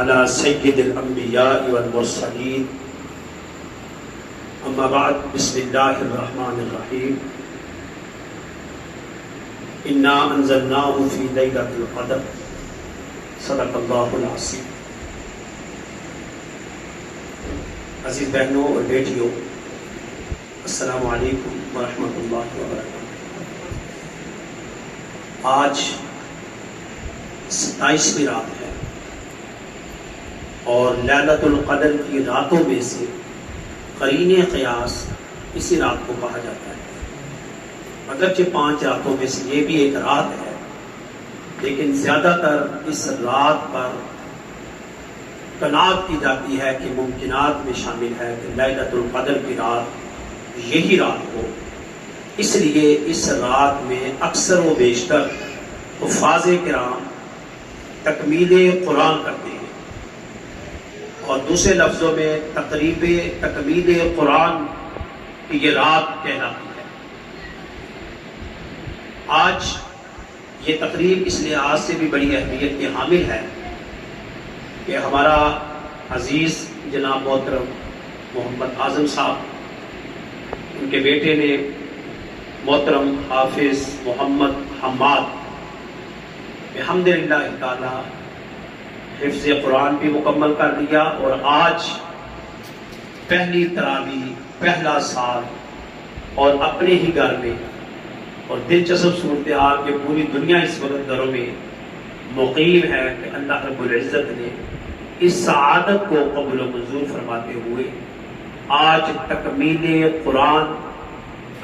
على سيد الأنبياء والمرسلين أما بعد بسم الله الرحمن الرحيم إنا أنزلناه في ليلة القدر صدق الله العظيم. عزیز بہنوں اور بیٹیوں، السلام علیکم ورحمۃ اللہ وبرکاتہ. آج 27ویں رات ہے اور لیلۃ القدر کی راتوں میں سے قرین قیاس اسی رات کو کہا جاتا ہے. اگرچہ 5 راتوں میں سے یہ بھی ایک رات ہے، لیکن زیادہ تر اس رات پر قناعت کی جاتی ہے کہ ممکنات میں شامل ہے کہ لیلۃ القدر کی رات یہی رات ہو. اس لیے اس رات میں اکثر و بیشتر حفاظ کرام تکمیل قرآن کرتے ہیں، اور دوسرے لفظوں میں تقریب تکمیل قرآن کی یہ رات کہلاتی ہے. آج یہ تقریب اس لحاظ سے بھی بڑی اہمیت کی حامل ہے کہ ہمارا عزیز جناب محترم محمد اعظم صاحب، ان کے بیٹے نے محترم حافظ محمد حماد الحمدللہ تعالی حفظ قرآن بھی مکمل کر لیا، اور آج پہلی تراویح پہلا سال اور اپنے ہی گھر میں، اور دلچسپ صورتحال کہ پوری دنیا اس وقت گھروں میں مقیم ہے کہ اللہ رب العزت نے اس سعادت کو قبول و منظور فرماتے ہوئے آج تکمیل قرآن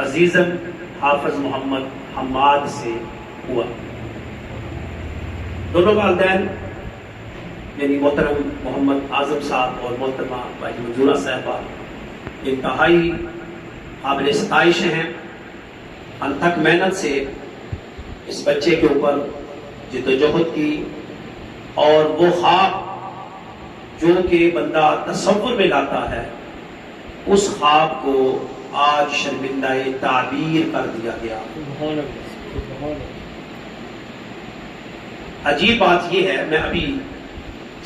عزیزم حافظ محمد حماد سے ہوا. دونوں والدین یعنی محترم محمد اعظم صاحب اور محترمہ بھائی منظورہ صاحبہ انتہائی قابل ستائش ہیں. انتھک محنت سے اس بچے کے اوپر جدوجہد کی، اور وہ خواب جو کہ بندہ تصور میں لاتا ہے اس خواب کو آج شرمندہ تعبیر کر دیا گیا. عجیب بات یہ ہے، میں ابھی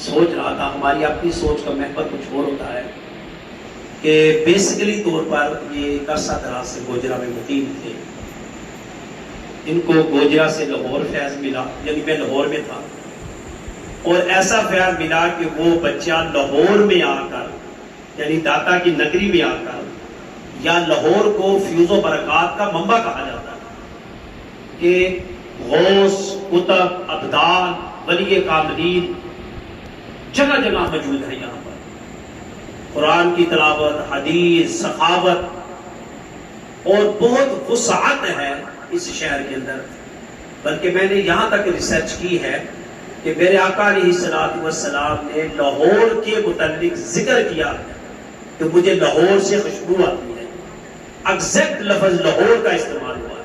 سوچ رہا تھا، ہماری اپنی سوچ کا محور کچھ اور ہوتا ہے کہ بیسیکلی طور پر یہ عرصہ دراز سے گوجرا میں مقیم تھے. ان کو گوجرا سے لاہور فیض ملا، یعنی میں لاہور میں تھا، اور ایسا فیض ملا کہ وہ بچہ لاہور میں آ کر، یعنی داتا کی نگری میں آ کر، یا لاہور کو فیوز و برکات کا منبع کہا جاتا ہے کہ غوث، قطب، ابدال، ولی کاملین جگہ جگہ موجود ہے. یہاں پر قرآن کی تلاوت، حدیث، سخاوت اور بہت وسعت ہے اس شہر کے اندر. بلکہ میں نے یہاں تک ریسرچ کی ہے کہ میرے آقا علیہ الصلوۃ والسلام نے لاہور کے متعلق ذکر کیا کہ مجھے لاہور سے خوشبو آتی ہے. ایگزیکٹ لفظ لاہور کا استعمال ہوا ہے.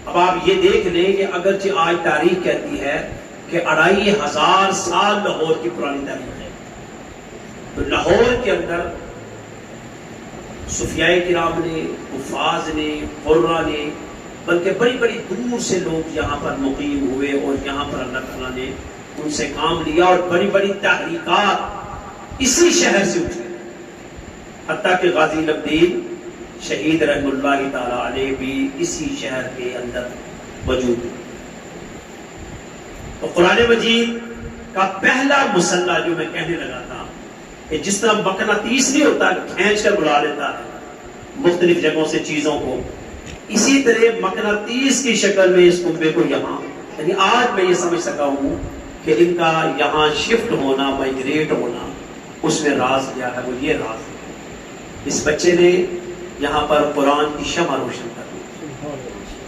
اب آپ یہ دیکھ لیں کہ اگرچہ آج تاریخ کہتی ہے کہ 2500 سال لاہور کی پرانی تاریخ ہے، تو لاہور کے اندر صوفیاء کرام نے، حفاظ نے، قراء نے، بلکہ بڑی بڑی دور سے لوگ یہاں پر مقیم ہوئے، اور یہاں پر اللہ تعالیٰ نے ان سے کام لیا، اور بڑی بڑی تحریکات اسی شہر سے اٹھی. حتیٰ کہ غازی الدین شہید رحم اللہ تعالی علیہ بھی اسی شہر کے اندر موجود ہے. تو قرآن مجید کا پہلا مسلح جو میں کہنے لگا تھا کہ جس طرح مقناطیس نہیں ہوتا کھینچ کر بلا لیتا ہے مختلف جگہوں سے چیزوں کو، اسی طرح مقناطیس کی شکل میں اس کنبے کو یہاں، یعنی آج میں یہ سمجھ سکا ہوں کہ ان کا یہاں شفٹ ہونا، مائگریٹ ہونا، اس میں راز کیا ہے. وہ یہ راز ہے، اس بچے نے یہاں پر قرآن کی شمع روشن کر دی،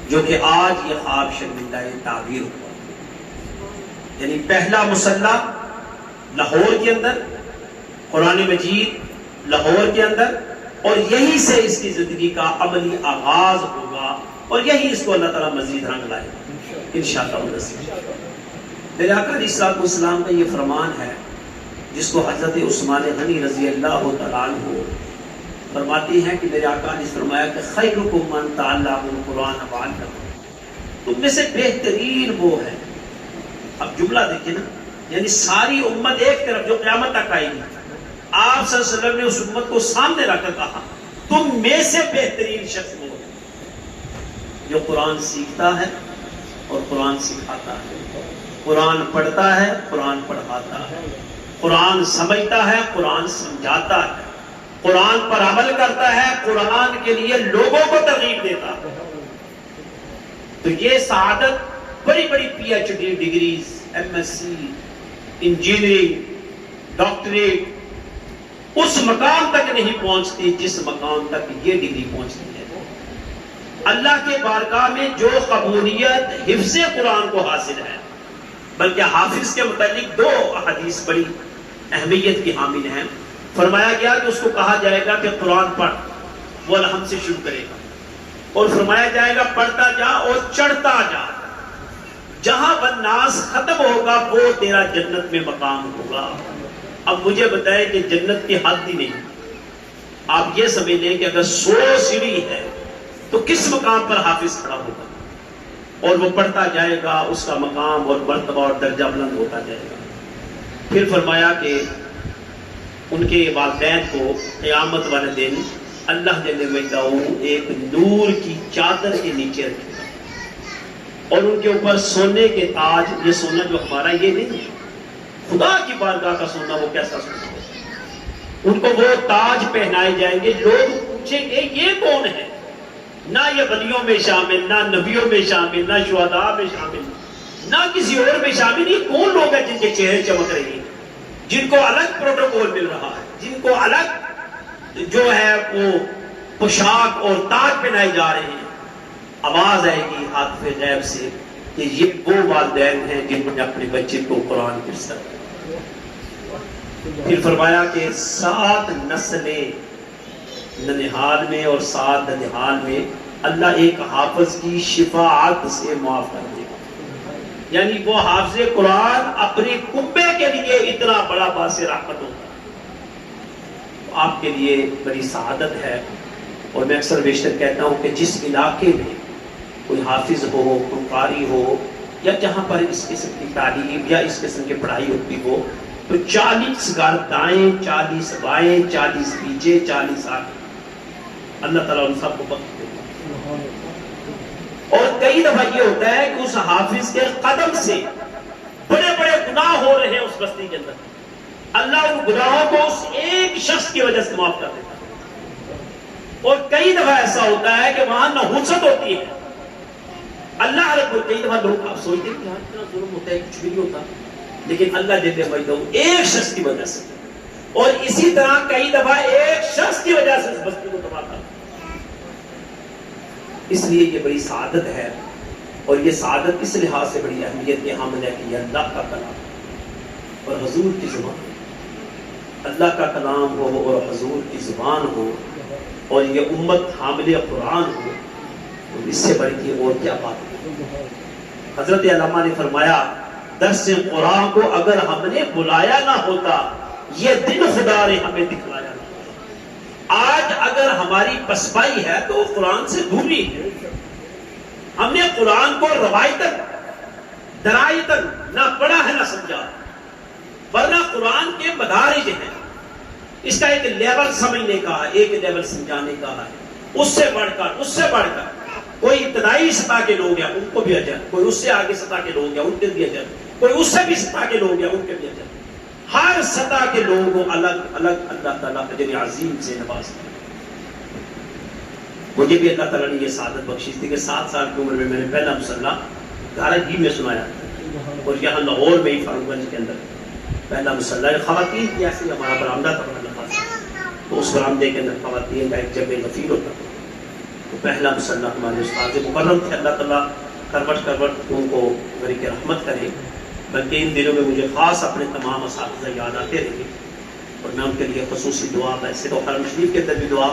جو کہ آج یہ خواب شرمندہ تعبیر ہوا. یعنی پہلا مسلح لاہور کے اندر، قرآن مجید لاہور کے اندر، اور یہی سے اس کی زندگی کا عملی آغاز ہوگا، اور یہی اس کو اللہ تعالیٰ مزید رنگ لائے گا انشاءاللہ. میرے آقا علیہ الصلوۃ والسلام کا یہ فرمان ہے جس کو حضرت عثمان غنی رضی اللہ تعالیٰ عنہ فرماتی ہیں کہ میرے آقا نے فرمایا کہ خیرکم من تعلم القرآن وعلمہ، تم میں سے بہترین وہ ہے. اب جملہ دیکھیں نا، یعنی ساری امت ایک طرف جو قیامت تک آئے گی، آپ صلی اللہ علیہ وسلم نے اس امت کو سامنے رکھ کر کہا تم میں سے بہترین شخص وہ جو قرآن سیکھتا ہے اور قرآن سکھاتا ہے، قرآن پڑھتا ہے، قرآن پڑھاتا ہے، قرآن سمجھتا ہے، قرآن سمجھاتا ہے، قرآن پر عمل کرتا ہے، قرآن کے لیے لوگوں کو ترغیب دیتا ہے۔ تو یہ سعادت بڑی بڑی P H D degrees, M S C, engineering, doctorate اس مقام تک نہیں پہنچتی جس مقام تک یہ ڈگری پہنچتی ہے۔ اللہ کے بارگاہ میں جو قبولیت حفظ قرآن کو حاصل ہے، بلکہ حافظ کے متعلق 2 احادیث بڑی اہمیت کی حامل ہیں۔ فرمایا گیا کہ اس کو کہا جائے گا کہ قرآن پڑھ، وہ الحمد سے شروع کرے گا، اور فرمایا جائے گا پڑھتا جا اور چڑھتا جا، جہاں والناس ختم ہوگا وہ تیرا جنت میں مقام ہوگا۔ اب مجھے بتائیں کہ جنت کی حد ہی نہیں، آپ یہ سمجھ لیں کہ اگر 100 سیڑھی ہے تو کس مقام پر حافظ کھڑا ہوگا، اور وہ پڑھتا جائے گا، اس کا مقام اور مرتبہ اور درجہ بلند ہوتا جائے گا۔ پھر فرمایا کہ ان کے والدین کو قیامت والے دن اللہ جل وعلا ایک نور کی چادر کے نیچے رکھے گا، اور ان کے اوپر سونے کے تاج، یہ سونا جو ہمارا یہ نہیں ہے، خدا کی بارگاہ کا سونا، وہ کیسا سونا ہے، ان کو وہ تاج پہنائے جائیں گے۔ لوگ پوچھیں گے یہ کون ہے؟ نہ یہ ولیوں میں شامل، نہ نبیوں میں شامل، نہ شہداء میں شامل، نہ کسی اور میں شامل۔ یہ کون لوگ ہیں جن کے چہرے چمک رہے ہیں، جن کو الگ پروٹوکول مل رہا ہے، جن کو الگ جو ہے وہ پوشاک اور تاج پہنائے جا رہے ہیں؟ آواز آئے گی حاطف غیب سے کہ یہ وہ والدین ہیں جنہوں نے اپنے بچے کو قرآن کی سر۔ پھر فرمایا کہ 7 نسلیں ننہال میں اور 7 ننہال میں اللہ ایک حافظ کی شفاعت سے معاف کر دے گا۔ یعنی وہ حافظ قرآن اپنے کنبے کے لیے اتنا بڑا باعث رحمت ہوگا۔ آپ کے لیے بڑی سعادت ہے، اور میں اکثر بیشتر کہتا ہوں کہ جس علاقے میں کوئی حافظ ہو، کوئی قاری ہو، یا جہاں پر اس قسم کی تعلیم یا اس قسم کی پڑھائی ہوتی ہو، تو 40 گھر دائیں، 40 بائیں، 40 پیچھے، 40 آگے، اللہ تعالیٰ ان سب کو بخش دے گا۔ اور کئی دفعہ یہ ہوتا ہے کہ اس حافظ کے قدم سے بڑے بڑے گناہ ہو رہے ہیں اس بستی کے اندر، اللہ ان گناہوں کو اس ایک شخص کی وجہ سے معاف کر دیتا ہے۔ اور کئی دفعہ ایسا ہوتا ہے کہ وہاں نحوست ہوتی ہے، اللہ رب، کئی دفعہ لوگ آپ سوچتے ہیں کہ یہاں اتنا ظلم ہوتا ہے، کچھ بھی نہیں ہوتا، لیکن اللہ جل وعلا ایک شخص کی وجہ سے، اور اسی طرح کئی دفعہ ایک شخص کی وجہ سے اس بستی کو تباہ کرتا ہے۔ اس لیے یہ بڑی سعادت ہے، اور یہ سعادت اس لحاظ سے بڑی اہمیت کے حامل ہے کہ یہ اللہ کا کلام اور حضور کی زبان، اللہ کا کلام ہو اور حضور کی زبان ہو، اور یہ امت حامل قرآن ہو، اور اس سے بڑھ کے اور کیا بات ہے۔ حضرت علامہ نے فرمایا درس قرآن کو اگر ہم نے بلایا نہ ہوتا، یہ دن خدا نے ہمیں دکھلایا نہ ہوتا۔ آج اگر ہماری پسپائی ہے تو وہ قرآن سے دوری ہے۔ ہم نے قرآن کو روایتاً درایتاً نہ پڑھا ہے نہ سمجھا، ورنہ قرآن کے مدارج ہیں، اس کا ایک لیول سمجھنے کا ہے، ایک لیول سمجھانے کا ہے، اس سے بڑھ کر کوئی ابتدائی سطح کے لوگ ہیں ان کو بھی اجر، کوئی اس سے آگے سطح کے لوگ ہیں ان کے بھی اجر، کوئی اس سے بھی سطح کے لوگ ہیں ان کے بھی اجر۔ ہر سطح کے لوگوں کو الگ الگ اللہ تعالیٰ اجر عظیم سے نوازتا ہے۔ مجھے بھی اللہ تعالیٰ نے یہ سعادت بخشی تھی کہ 7 سال کی عمر میں میں نے پہلا مصلح گھر ہی میں سنایا، اور یہاں لاہور میں ہی فاروق گنج کے اندر پہلا مصلح خواتین کی، ایسے ہمارا برآمدہ تھا بڑا لمبا سا، تو اس برآمدے کے اندر خواتین کا ایک جگہ غفیر ہوتا تھا، تو پہلا مصلح ہمارے استاد مکرم تھے، اللہ تعالیٰ کروٹ ان کو غریق رحمت کرے۔ بلکہ ان دنوں میں مجھے خاص اپنے تمام اساتذہ یاد آتے رہے، اور میں ان کے لیے خصوصی دعا، ویسے تو حرم شریف کے اندر بھی دعا،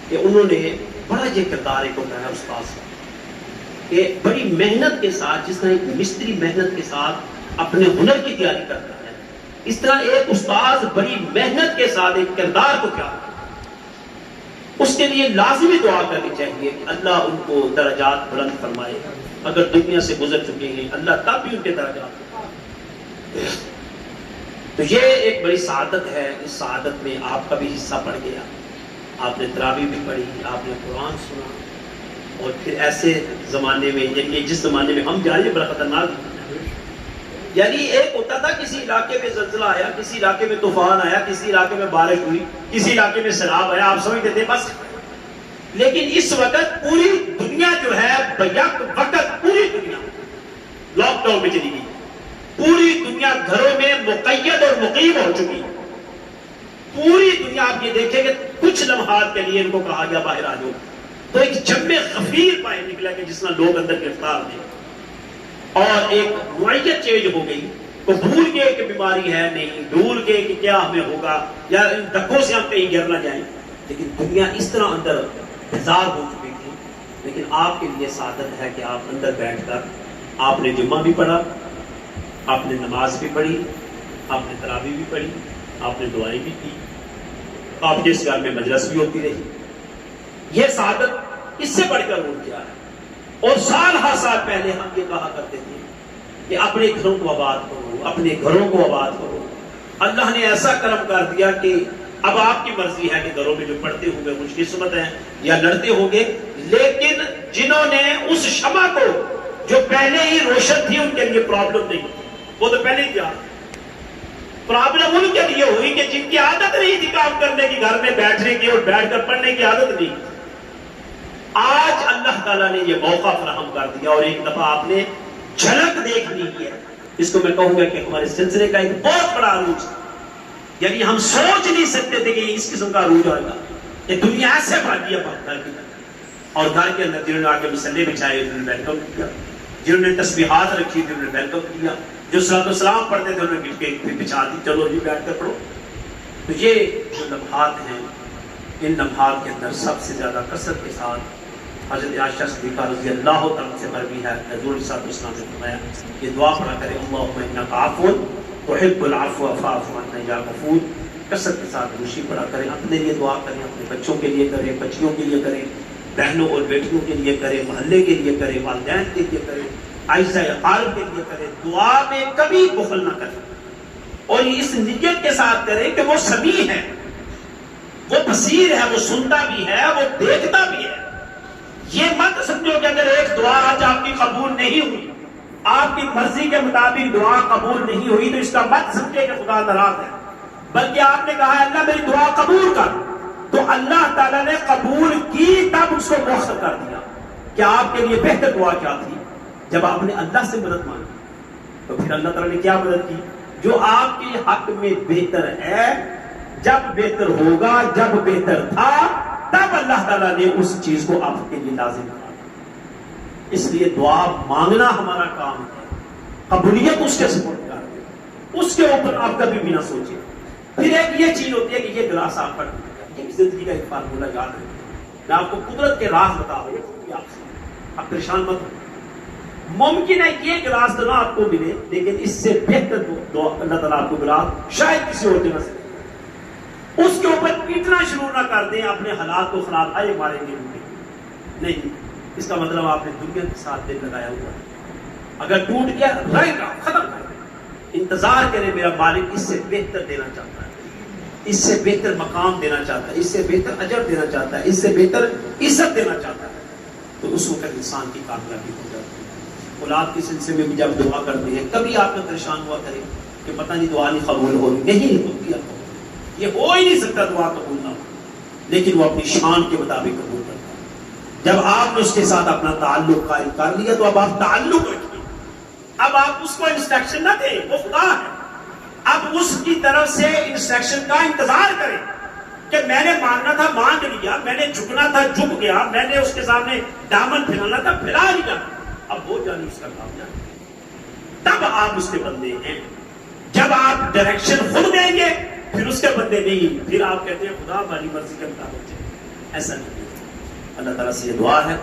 کہ انہوں نے بڑا یہ کردار ایک ہوتا ہے استاذ کا، کہ بڑی محنت کے ساتھ، جس طرح ایک مستری محنت کے ساتھ اپنے ہنر کی تیاری کرتا ہے، اس طرح ایک استاذ بڑی محنت کے ساتھ ایک کردار کو کیا، اس کے لیے لازمی دعا کرنی چاہیے کہ اللہ ان کو درجات بلند فرمائے۔ اگر دنیا سے گزر چکے ہیں اللہ تب بھی ان کے درجات، تو یہ ایک بڑی سعادت ہے. اس سعادت میں آپ کا بھی حصہ پڑ گیا. آپ نے تراویح بھی پڑھی, آپ نے قرآن سنا, اور پھر ایسے زمانے میں, یعنی جس زمانے میں ہم جا رہے ہیں بڑا خطرناک, یعنی ایک ہوتا تھا کسی علاقے میں زلزلہ آیا, کسی علاقے میں طوفان آیا, کسی علاقے میں بارش ہوئی, کسی علاقے میں سیلاب آیا, آپ سمجھتے تھے بس. لیکن اس وقت پوری دنیا جو ہے بیک وقت پوری دنیا لاک ڈاؤن میں چلی گئی. پوری دنیا گھروں میں مقید اور مقیم ہو چکی. پوری دنیا آپ یہ دیکھیں کہ کچھ لمحات کے لیے ان کو کہا گیا باہر آ جاؤ, تو ایک جم غفیر باہر نکلا کہ جس میں لوگ اندر گرفتار تھے, اور ایک نوعیت چینج ہو گئی. تو بھول گئے کہ بیماری ہے نہیں, بھول گئے کہ کیا ہمیں ہوگا, یا ان دھکوں سے ہم کہیں گر نہ جائیں. لیکن دنیا اس طرح اندر ہزار ہو چکی تھی. لیکن آپ کے لیے سعادت ہے کہ آپ اندر بیٹھ کر آپ نے جمعہ بھی پڑھا, آپ نے نماز بھی پڑھی, آپ نے تراویح بھی پڑھی, آپ نے دعائیں بھی کی, آپ کے اس گھر میں مجلس بھی ہوتی رہی. یہ سعادت اس سے بڑھ کر اور کیا ہے. اور سال ہر سال پہلے ہم یہ کہا کرتے تھے کہ اپنے گھروں کو آباد کرو, اپنے گھروں کو آباد کرو. اللہ نے ایسا کرم کر دیا کہ اب آپ کی مرضی ہے کہ گھروں میں جو پڑھتے ہوں گے خوش قسمت ہیں یا لڑتے ہوں گے. لیکن جنہوں نے اس شمع کو جو پہلے ہی روشن تھی ان کے لیے پرابلم نہیں, وہ تو پہلے ہی کیا پرابلم ان کے لیے ہوئی کہ جن کی عادت نہیں تھی کام کرنے کی, گھر میں بیٹھنے کی اور بیٹھ کر پڑھنے کی عادت نہیں. آج اللہ تعالیٰ نے یہ موقع فراہم کر دیا, اور ایک دفعہ آپ نے جھلک دیکھنی ہے. اس کو میں کہوں گا کہ ہمارے سلسلے کا ایک بہت بڑا عروج, یعنی ہم سوچ نہیں سکتے تھے کہ اس قسم کا عروج آئے گا. یہ دنیا سے بھاگی ہے گھر کی, اور گھر کے اندر جنہوں نے آ کے مسلے بچھائے انہوں نے ویلکم کیا, جنہوں نے تسبیحات رکھی تھی انہوں نے ویلکم کیا, جو صلاۃ والسلام پڑھتے تھے انہوں نے گٹ کے بچھا دی, چلو جی بیٹھ کر پڑھو. تو یہ جو لمحات ہیں, ان لمحات کے اندر سب سے زیادہ کثرت کے ساتھ حضرت عائشہ صدیقہ رضی اللہ تعالیٰ سے مروی ہے, حضور صلی اللہ علیہ وسلم نے فرمایا یہ دعا پڑھا کرے, اللہم انک عفو تحب العفو فاعف عنا یا غفور. کثرت کے ساتھ روشی پڑھا کریں, اپنے لیے دعا کریں, اپنے بچوں کے لیے کریں, بچیوں کے لیے کریں, بہنوں اور بیٹیوں کے لیے کریں, محلے کے لیے کریں, والدین کے لیے کریں, عائشہ اقارب کے لیے کریں. دعا میں کبھی بخل نہ کریں, اور اس نیت کے ساتھ کریں کہ وہ سمیع ہے, وہ بصیر ہے, وہ سنتا بھی ہے, وہ دیکھتا بھی ہے. یہ مت سمجھو کہ اگر ایک دعا آج آپ کی قبول نہیں ہوئی, آپ کی مرضی کے مطابق دعا قبول نہیں ہوئی, تو اس کا مت سمجھے کہ خدا ناراض ہے. بلکہ آپ نے کہا اللہ میری دعا قبول کر, تو اللہ تعالیٰ نے قبول کی, تب اس کو مؤخر کر دیا. کہ آپ کے لیے بہتر دعا کیا تھی؟ جب آپ نے اللہ سے مدد مانگی تو پھر اللہ تعالیٰ نے کیا مدد کی؟ جو آپ کے حق میں بہتر ہے, جب بہتر ہوگا, جب بہتر تھا, تب اللہ تعالیٰ نے اس چیز کو آپ کے لیے لازم کرا. اس لیے دعا مانگنا ہمارا کام ہے, قبولیت اس کے سپورٹ کر دے, اس کے اوپر آپ کبھی بھی نہ سوچیں. پھر ایک یہ چیز ہوتی ہے کہ یہ گلاس آپ پر, ایک زندگی کا ایک فارمولہ یاد رکھیں. میں آپ کو قدرت کے راز بتا رہا ہوں, آپ پریشان مت ہو. ممکن ہے یہ گلاس نہ آپ کو ملے, لیکن اس سے بہتر دعا اللہ تعالیٰ آپ کو گلاس شاید کسی اور جگہ سے. اس کے اوپر پیٹنا شروع نہ کر دیں اپنے حالات کو خراب, آئے ماریں گے نہیں. اس کا مطلب آپ نے دنیا کے ساتھ دل لگایا ہوا ہے. اگر ٹوٹ گیا رہے گا, ختم کر دیں. انتظار کریں, میرا مالک اس سے بہتر دینا چاہتا ہے, اس سے بہتر مقام دینا چاہتا ہے, اس سے بہتر اجر دینا چاہتا ہے, اس سے بہتر عزت دینا چاہتا ہے. تو اس وقت انسان کی کامیابی ہو جاتی ہے. اولاد کے سلسلے میں بھی جب دعا کرتے ہیں, کبھی آپ میں پریشان ہوا کریں کہ پتہ نہیں دعا نہیں قبول ہو رہی, نہیں ہوتی. یہ ہو ہی نہیں سکتا دعا قبول نہ ہو, لیکن وہ اپنی شان کے مطابق قبول کرتا ہے. جب آپ نے اس کے ساتھ اپنا تعلق قائم کر لیا, تو اب آپ تعلق رکھیں. اب آپ اس کو انسٹرکشن نہ دیں, وہ خدا ہے. اب اس کی طرف سے انسٹرکشن کا انتظار کریں کہ میں نے مانگنا تھا مانگ لیا, میں نے جھکنا تھا جھک گیا, میں نے اس کے سامنے دامن پھیلانا تھا پھیلا لیا. اب وہ جانے اس کا کام جانے, تب آپ اس کے بندے ہیں. جب آپ ڈائریکشن خود دیں گے پھر اس کے بندے نہیں, پھر آپ کہتے ہیں خدا ہماری مرضی کے مطابق چلے. ایسا نہیں. اللہ تعالیٰ سے یہ دعا ہے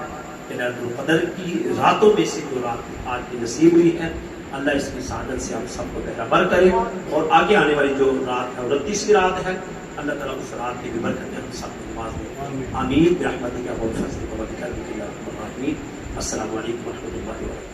کہ لیلۃ القدر کی راتوں میں سے جو رات آج کی نصیب ہوئی ہے, اللہ اس کی سعادت سے ہم سب کو بہربر کرے. اور آگے آنے والی جو رات ہے 29ویں رات ہے, اللہ تعالیٰ اس رات کی بھی برکت ہم سب کو نماز دے. آمین برحمتک یا فضلک و کرمک یا ارحم الراحمین. السلام علیکم و رحمۃ اللہ وبرکاتہ.